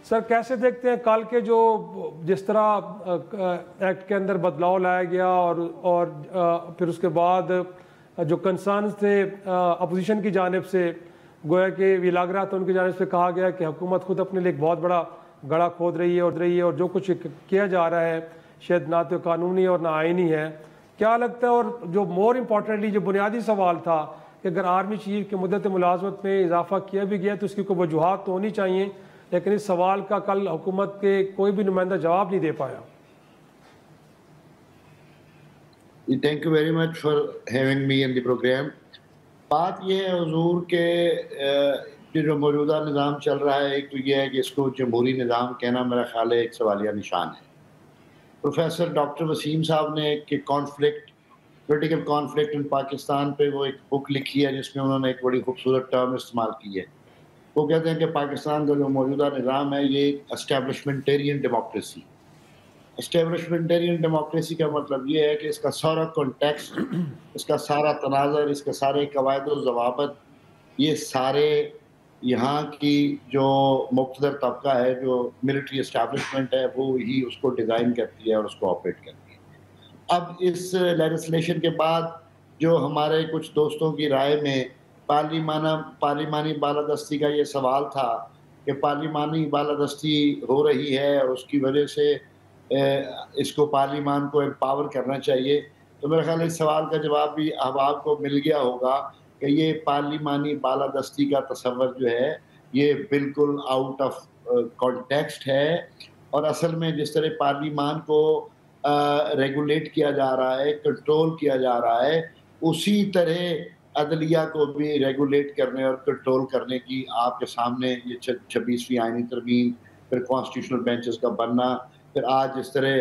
سر کیسے دیکھتے ہیں کل کے جو جس طرح ایکٹ کے اندر بدلاؤ لایا گیا اور پھر اس کے بعد جو کنسرنز تھے اپوزیشن کی جانب سے، گویا کہ یہ لگ رہا تھا ان کی جانب سے کہا گیا کہ حکومت خود اپنے لیے ایک بہت بڑا گڑھا کھود رہی ہے اور جو کچھ کیا جا رہا ہے شاید نہ تو قانونی اور نہ آئینی ہے. کیا لگتا ہے، اور جو مور امپورٹنٹلی جو بنیادی سوال تھا کہ اگر آرمی چیف کی مدت ملازمت میں اضافہ کیا بھی گیا تو اس کی کوئی وجوہات تو ہونی چاہیے، لیکن اس سوال کا کل حکومت کے کوئی بھی نمائندہ جواب نہیں دے پایا. Thank you very much for having me in the programme. بات یہ ہے حضور کہ جو موجودہ نظام چل رہا ہے، ایک تو یہ ہے کہ اس کو جمہوری نظام کہنا میرا خیال ہے ایک سوالیہ نشان ہے. پروفیسر ڈاکٹر وسیم صاحب نے کہ پولیٹیکل کانفلکٹ ان پاکستان پہ وہ ایک بک لکھی ہے جس میں انہوں نے ایک بڑی خوبصورت ٹرم استعمال کی ہے. وہ کہتے ہیں کہ پاکستان کا جو موجودہ نظام ہے یہ اسٹیبلشمنٹیرین ڈیموکریسی. اسٹیبلشمنٹیرین ڈیموکریسی کا مطلب یہ ہے کہ اس کا سارا کانٹیکسٹ، اس کا سارا تناظر، اس کے سارے قواعد و ضوابط، یہ سارے یہاں کی جو مقتدر طبقہ ہے، جو ملٹری اسٹیبلشمنٹ ہے، وہ ہی اس کو ڈیزائن کرتی ہے اور اس کو آپریٹ کرتی ہے. اب اس لیجسلیشن کے بعد جو ہمارے کچھ دوستوں کی رائے میں پارلیمانی بالادستی کا یہ سوال تھا کہ پارلیمانی بالادستی ہو رہی ہے اور اس کی وجہ سے اس کو پارلیمان کو امپاور کرنا چاہیے، تو میرا خیال ہے اس سوال کا جواب بھی احباب کو مل گیا ہوگا کہ یہ پارلیمانی بالادستی کا تصور جو ہے یہ بالکل آؤٹ آف کانٹیکسٹ ہے. اور اصل میں جس طرح پارلیمان کو ریگولیٹ کیا جا رہا ہے، کنٹرول کیا جا رہا ہے، اسی طرح عدلیہ کو بھی ریگولیٹ کرنے اور کنٹرول کرنے کی آپ کے سامنے یہ 26ویں آئینی ترمیم، پھر کانسٹیٹیوشنل بینچز کا بننا، پھر آج جس طرح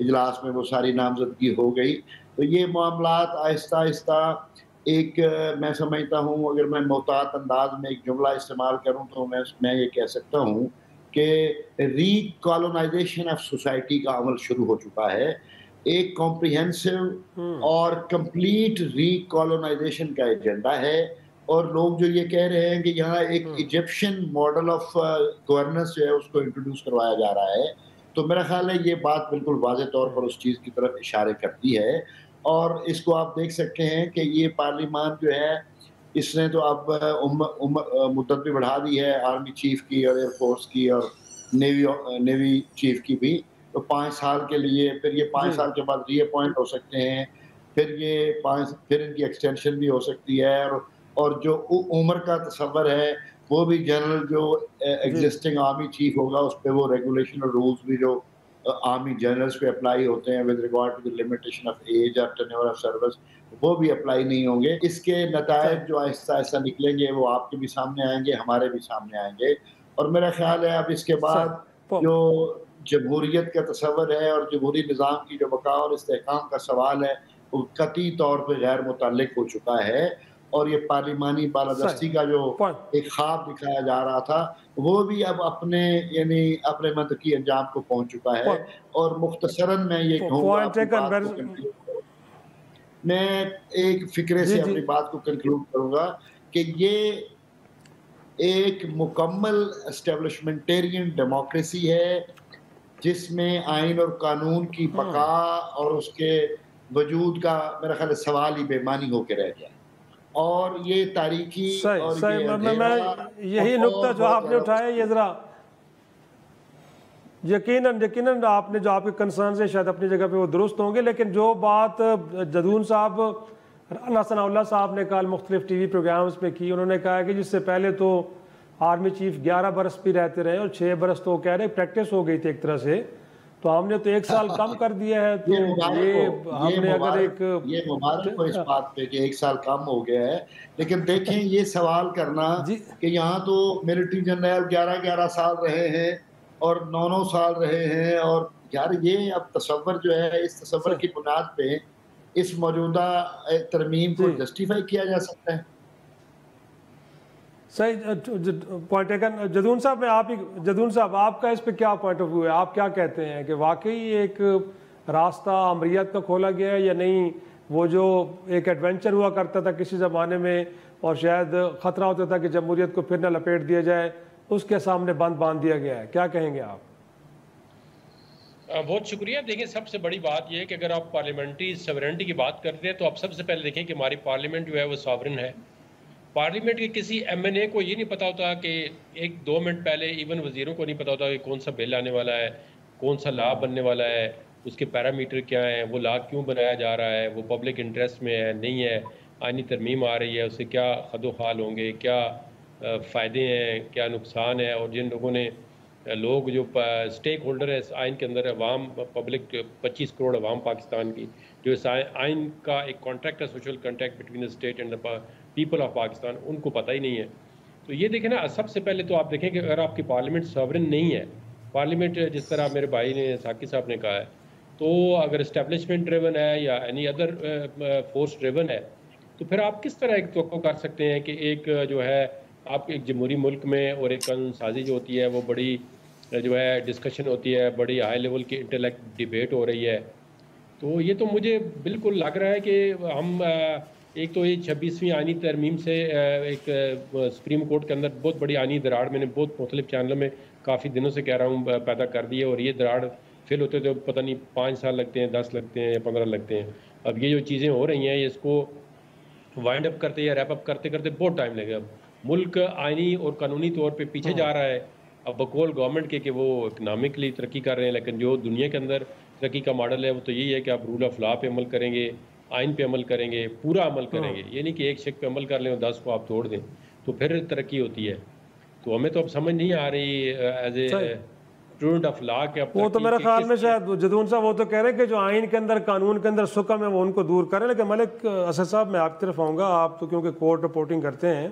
اجلاس میں وہ ساری نامزدگی ہو گئی. تو یہ معاملات آہستہ آہستہ ایک میں سمجھتا ہوں، اگر میں محتاط انداز میں ایک جملہ استعمال کروں تو میں یہ کہہ سکتا ہوں کہ ری کالونائزیشن آف سوسائٹی کا عمل شروع ہو چکا ہے. ایک کمپریہنسو اور کمپلیٹ ری کالونائزیشن کا ایجنڈا ہے، اور لوگ جو یہ کہہ رہے ہیں کہ یہاں ایک ایجپشن ماڈل آف گورننس جو ہے اس کو انٹروڈیوس کروایا جا رہا ہے، تو میرا خیال ہے یہ بات بالکل واضح طور پر اس چیز کی طرف اشارے کرتی ہے. اور اس کو آپ دیکھ سکتے ہیں کہ یہ پارلیمان جو ہے اس نے تو اب مدت بھی بڑھا دی ہے آرمی چیف کی اور ایئر فورس کی اور نیوی چیف کی بھی، تو 5 سال کے لیے، پھر یہ 5 سال کے بعد ری اپوائنٹ ہو سکتے ہیں، پھر ان کی ایکسٹینشن بھی ہو سکتی ہے. اور جو عمر کا تصور ہے وہ بھی جنرل جو ایگزسٹنگ آرمی چیف ہوگا اس پہ وہ ریگولیشن اور رولز بھی جو آرمی جنرلز پہ اپلائی ہوتے ہیں with regard to the limitation of age اور ٹینیور آف سروس، وہ بھی اپلائی نہیں ہوں گے. اس کے نتائج جو آہستہ آہستہ نکلیں گے وہ آپ کے بھی سامنے آئیں گے، ہمارے بھی سامنے آئیں گے. اور میرا خیال ہے اب اس کے بعد جو جمہوریت کا تصور ہے اور جمہوری نظام کی جو بقا اور استحکام کا سوال ہے وہ قطعی طور پہ غیر متعلق ہو چکا ہے. اور یہ پارلیمانی بالادستی کا جو ایک خواب دکھایا جا رہا تھا وہ بھی اب اپنے منطقی انجام کو پہنچ چکا ہے. اور مختصراً میں یہ کہوں گا، میں ایک فکرے سے اپنی بات کو کنکلوڈ کروں گا کہ یہ ایک مکمل اسٹیبلشمنٹیرین ڈیموکریسی ہے جس میں آئین اور قانون کی بقا اور اس کے وجود کا میرا خیال سوال ہی بے معنی ہو کے رہ گیا. اور یہ تاریخی اور میں یہی نقطہ جو آپ نے اٹھایا یہ ذرا یقیناً آپ نے جو آپ کے کنسرنز ہیں شاید اپنی جگہ پہ وہ درست ہوں گے، لیکن جو بات جدون صاحب، رانا ثناء اللہ صاحب نے کل مختلف ٹی وی پروگرامز پہ کی، انہوں نے کہا کہ جس سے پہلے تو آرمی چیف 11 برس بھی رہتے رہے اور 6 برس تو کہہ رہے پریکٹس ہو گئی تھی ایک طرح سے، تو ہم نے تو 1 سال کم کر دیا ہے. تو ہم نے اگر یہ مبارک ہو اس بات پہ کہ 1 سال کم ہو گیا ہے، لیکن دیکھیں یہ سوال کرنا کہ یہاں تو ملٹری جنرل 11 سال رہے ہیں اور 9 سال رہے ہیں، اور یار یہ اب تصور جو ہے اس تصور کی بنیاد پہ اس موجودہ ترمیم کو جسٹیفائی کیا جا سکتا ہے. صحیح پوائنٹ ہے. جدون صاحب آپ کا اس پہ کیا پوائنٹ آف ویو ہے؟ آپ کیا کہتے ہیں کہ واقعی ایک راستہ امریت کا کھولا گیا ہے یا نہیں؟ وہ جو ایک ایڈونچر ہوا کرتا تھا کسی زمانے میں اور شاید خطرہ ہوتا تھا کہ جمہوریت کو پھر نہ لپیٹ دیا جائے، اس کے سامنے بند باندھ دیا گیا ہے. کیا کہیں گے آپ؟ بہت شکریہ. دیکھیں سب سے بڑی بات یہ ہے کہ اگر آپ پارلیمنٹری سیورنٹی کی بات کرتے ہیں تو آپ سب سے پہلے دیکھیں کہ ہماری پارلیمنٹ جو ہے وہ ساورن ہے. پارلیمنٹ کے کسی ایم این اے کو یہ نہیں پتا ہوتا کہ 1-2 منٹ پہلے ایون وزیروں کو نہیں پتا ہوتا کہ کون سا بل آنے والا ہے, کون سا لا بننے والا ہے, اس کے پیرامیٹر کیا ہیں, وہ لا کیوں بنایا جا رہا ہے, وہ پبلک انٹرسٹ میں ہے نہیں ہے, آئینی ترمیم آ رہی ہے, اس سے کیا خد و خال ہوں گے, کیا فائدے ہیں, کیا نقصان ہے. اور جن لوگوں نے لوگ جو اسٹیک ہولڈر ہے اس آئین کے اندر, عوام پبلک 25 کروڑ عوام پاکستان کی, جو اس آئین کا ایک کانٹریکٹ ہے, social contract between the state and the people of Pakistan, ان کو پتہ ہی نہیں ہے. تو یہ دیکھیں نا, سب سے پہلے تو آپ دیکھیں کہ اگر آپ کی پارلیمنٹ ساورن نہیں ہے, پارلیمنٹ جس طرح میرے بھائی نے ساقی صاحب نے کہا ہے, تو اگر اسٹیبلشمنٹ ڈریون ہے یا اینی ادر فورس ڈریون ہے, تو پھر آپ کس طرح ایک توقع کر سکتے ہیں کہ ایک جو ہے آپ ایک جمہوری ملک میں, اور ایک قانون سازی جو ہوتی ہے وہ بڑی جو ہے ڈسکشن ہوتی ہے, بڑی ہائی لیول کی انٹلیکٹ ڈیبیٹ ہو رہی ہے. تو یہ تو مجھے بالکل لگ رہا ہے کہ ہم ایک تو یہ 26ویں آئینی ترمیم سے ایک سپریم کورٹ کے اندر بہت بڑی آئینی دراڑ میں نے بہت مختلف چینلوں میں کافی دنوں سے کہہ رہا ہوں پیدا کر دی ہے, اور یہ دراڑ فل ہوتے تو پتہ نہیں 5 سال لگتے ہیں, 10 لگتے ہیں یا 15 لگتے ہیں. اب یہ جو چیزیں ہو رہی ہیں اس کو وائنڈ اپ کرتے یا ریپ اپ کرتے کرتے بہت ٹائم لگے گا. ملک آئینی اور قانونی طور پہ پیچھے جا رہا ہے اب بقول گورنمنٹ کے کہ وہ اکنامکلی ترقی کر رہے ہیں, لیکن جو دنیا کے اندر ترقی کا ماڈل ہے وہ تو یہی ہے کہ آپ رول آف لا پہ عمل کریں گے, آئین پہ عمل کریں گے, پورا عمل کریں گے. یہ نہیں کہ ایک شک پہ عمل کر لیں اور 10 کو آپ توڑ دیں, تو پھر ترقی ہوتی ہے. تو ہمیں تو اب سمجھ نہیں آ رہی as a student of law کہ وہ تو میرے خیال میں شاید جدون صاحب وہ تو کہہ رہے ہیں کہ جو آئین کے اندر قانون کے اندر سکم ہے وہ ان کو دور کریں. لیکن ملک اسد صاحب میں آپ کی طرف آؤں گا, آپ تو کیونکہ کورٹ رپورٹنگ کرتے ہیں,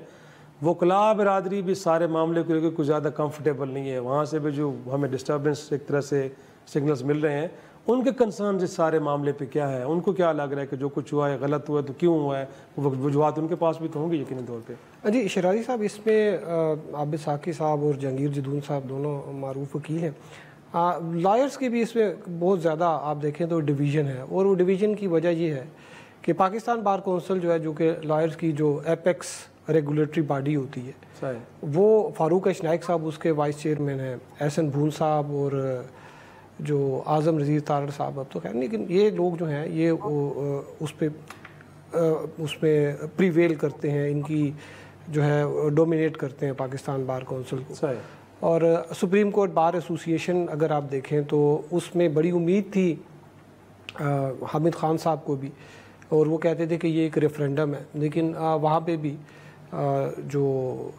وکلاء برادری بھی سارے معاملے کو لے کے کچھ زیادہ کمفرٹیبل نہیں ہے. وہاں سے بھی جو ہمیں ڈسٹربنس ایک طرح سے سگنلز مل رہے ہیں, ان کے کنسرنز اس سارے معاملے پہ کیا ہے, ان کو کیا لگ رہا ہے کہ جو کچھ ہوا ہے غلط ہوا ہے تو کیوں ہوا ہے, وجوہات ان کے پاس بھی تو ہوں گے یقینی طور پہ. جی شرازی صاحب, اس میں عابد ساقی صاحب اور جہانگیر جدون صاحب دونوں معروف وکیل ہیں. لائرز کی بھی اس میں بہت زیادہ آپ دیکھیں تو ڈویژن ہے, اور وہ ڈویژن کی وجہ یہ ہے کہ پاکستان بار کونسل جو ہے, جو کہ لائرز کی جو ایپیکس ریگولیٹری باڈی ہوتی ہے, وہ فاروق اشنائک صاحب اس کے وائس چیئرمین ہیں, احسن بھون صاحب اور جو اعظم نذیر تارڑ صاحب, اب تو خیر, لیکن یہ لوگ جو ہیں یہ اس پہ پریویل کرتے ہیں, ان کی جو ہے ڈومینیٹ کرتے ہیں پاکستان بار کونسل کو. اور سپریم کورٹ بار ایسوسیشن اگر آپ دیکھیں تو اس میں بڑی امید تھی حامد خان صاحب کو بھی, اور وہ کہتے تھے کہ یہ ایک ریفرینڈم ہے, لیکن وہاں پہ بھی جو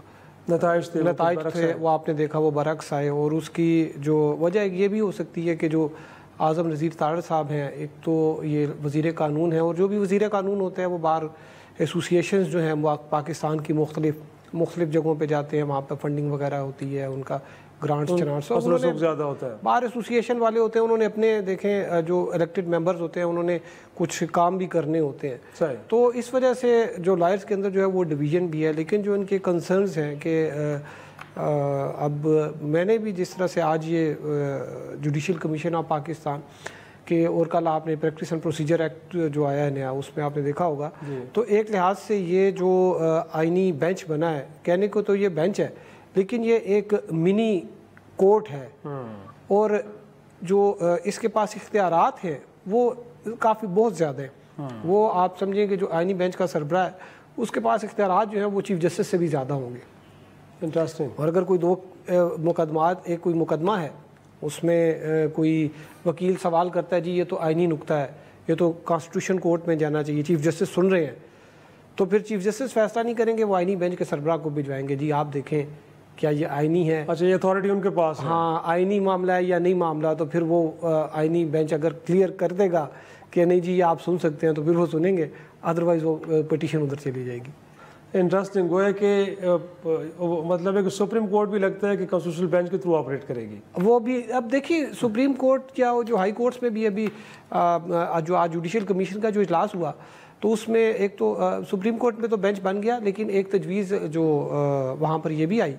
نتائج تھے وہ آپ نے دیکھا وہ برعکس آئے. اور اس کی جو وجہ یہ بھی ہو سکتی ہے کہ جو اعظم نذیر تارڑ صاحب ہیں, ایک تو یہ وزیر قانون ہیں, اور جو بھی وزیر قانون ہوتے ہیں وہ بار ایسوسیشنز جو ہیں پاکستان کی مختلف جگہوں پہ جاتے ہیں, وہاں پہ فنڈنگ وغیرہ ہوتی ہے, ان کا گرانٹس زیادہ ہوتا ہے. بار ایسوسیشن والے ہوتے ہیں, انہوں نے اپنے دیکھیں جو الیکٹڈ ممبرز ہوتے ہیں انہوں نے کچھ کام بھی کرنے ہوتے ہیں, تو اس وجہ سے جو لائرز کے اندر جو ہے وہ ڈویژن بھی ہے. لیکن جو ان کے کنسرنز ہیں کہ اب میں نے بھی جس طرح سے آج یہ جوڈیشل کمیشن آف پاکستان کہ, اور کل آپ نے پریکٹس اینڈ پروسیجر ایکٹ جو آیا ہے نیا, اس میں آپ نے دیکھا ہوگا, تو ایک لحاظ سے یہ جو آئینی بینچ بنا ہے, کہنے کو تو یہ بینچ ہے لیکن یہ ایک منی کورٹ ہے, اور جو اس کے پاس اختیارات ہیں وہ کافی بہت زیادہ ہیں. وہ آپ سمجھیں کہ جو آئینی بینچ کا سربراہ ہے اس کے پاس اختیارات جو ہیں وہ چیف جسٹس سے بھی زیادہ ہوں گے. انٹرسٹنگ. اور اگر کوئی دو مقدمات, ایک کوئی مقدمہ ہے اس میں کوئی وکیل سوال کرتا ہے جی یہ تو آئینی نکتہ ہے, یہ تو کانسٹیٹیوشن کورٹ میں جانا چاہیے, چیف جسٹس سن رہے ہیں, تو پھر چیف جسٹس فیصلہ نہیں کریں گے, وہ آئینی بینچ کے سربراہ کو بھجوائیں گے, جی آپ دیکھیں کیا یہ آئینی ہے. اچھا, یہ اتھارٹی ان کے پاس ہے, ہاں آئینی معاملہ ہے یا نہیں معاملہ, تو پھر وہ آئینی بینچ اگر کلیئر کر دے گا کہ نہیں جی یہ آپ سن سکتے ہیں تو پھر وہ سنیں گے, ادروائز وہ پٹیشن ادھر چلی جائے گی. انٹرسٹنگ. گویا کہ مطلب ہے کہ سپریم کورٹ بھی لگتا ہے کہ کانسٹیٹیوشنل بینچ کے تھرو آپریٹ کرے گی. وہ بھی اب دیکھیے سپریم کورٹ یا جو ہائی کورٹس میں بھی ابھی جو آج جوڈیشل کمیشن کا جو اجلاس ہوا تو اس میں ایک تو سپریم کورٹ میں تو بینچ بن گیا, لیکن ایک تجویز جو وہاں پر یہ بھی آئی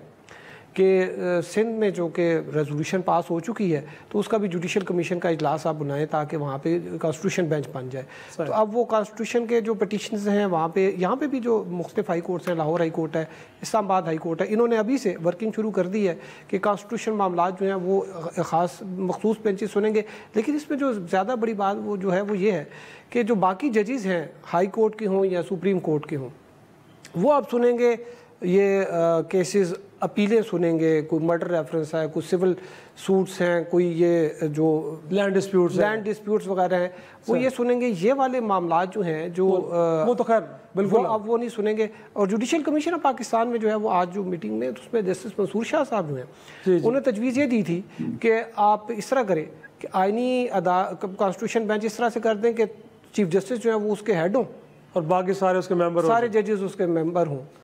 کہ سندھ میں جو کہ ریزولوشن پاس ہو چکی ہے تو اس کا بھی جوڈیشل کمیشن کا اجلاس آپ بنائیں تاکہ وہاں پہ کانسٹیٹیوشن بینچ بن جائے. تو اب وہ کانسٹیٹیوشن کے جو پٹیشنز ہیں وہاں پہ یہاں پہ بھی جو مختلف ہائی کورٹس ہیں, لاہور ہائی کورٹ ہے, اسلام آباد ہائی کورٹ ہے, انہوں نے ابھی سے ورکنگ شروع کر دی ہے کہ کانسٹیٹیوشن معاملات جو ہیں وہ خاص مخصوص بینچز سنیں گے. لیکن اس میں جو زیادہ بڑی بات وہ جو ہے وہ یہ ہے کہ جو باقی ججز ہیں ہائی کورٹ کے ہوں یا سپریم کورٹ کے ہوں وہ اب سنیں گے یہ کیسز, اپیلیں سنیں گے, کوئی مرڈر ریفرنس ہے, کوئی سول سوٹس ہیں, کوئی یہ جو لینڈ ڈسپیوٹس وغیرہ ہیں وہ یہ سنیں گے. یہ والے معاملات جو ہیں جو وہ تو خیر بالکل اب وہ نہیں سنیں گے. اور جوڈیشل کمیشن آف پاکستان میں جو ہے وہ آج جو میٹنگ میں اس میں جسٹس منصور شاہ صاحب جو ہیں انہوں نے تجویز یہ دی تھی کہ آپ اس طرح کریں کہ آئینی کانسٹیٹیوشن بینچ اس طرح سے کر دیں کہ چیف جسٹس جو ہیں وہ اس کے ہیڈ ہوں اور باقی سارے اس کے ممبر سارے ججز اس کے ممبر ہوں.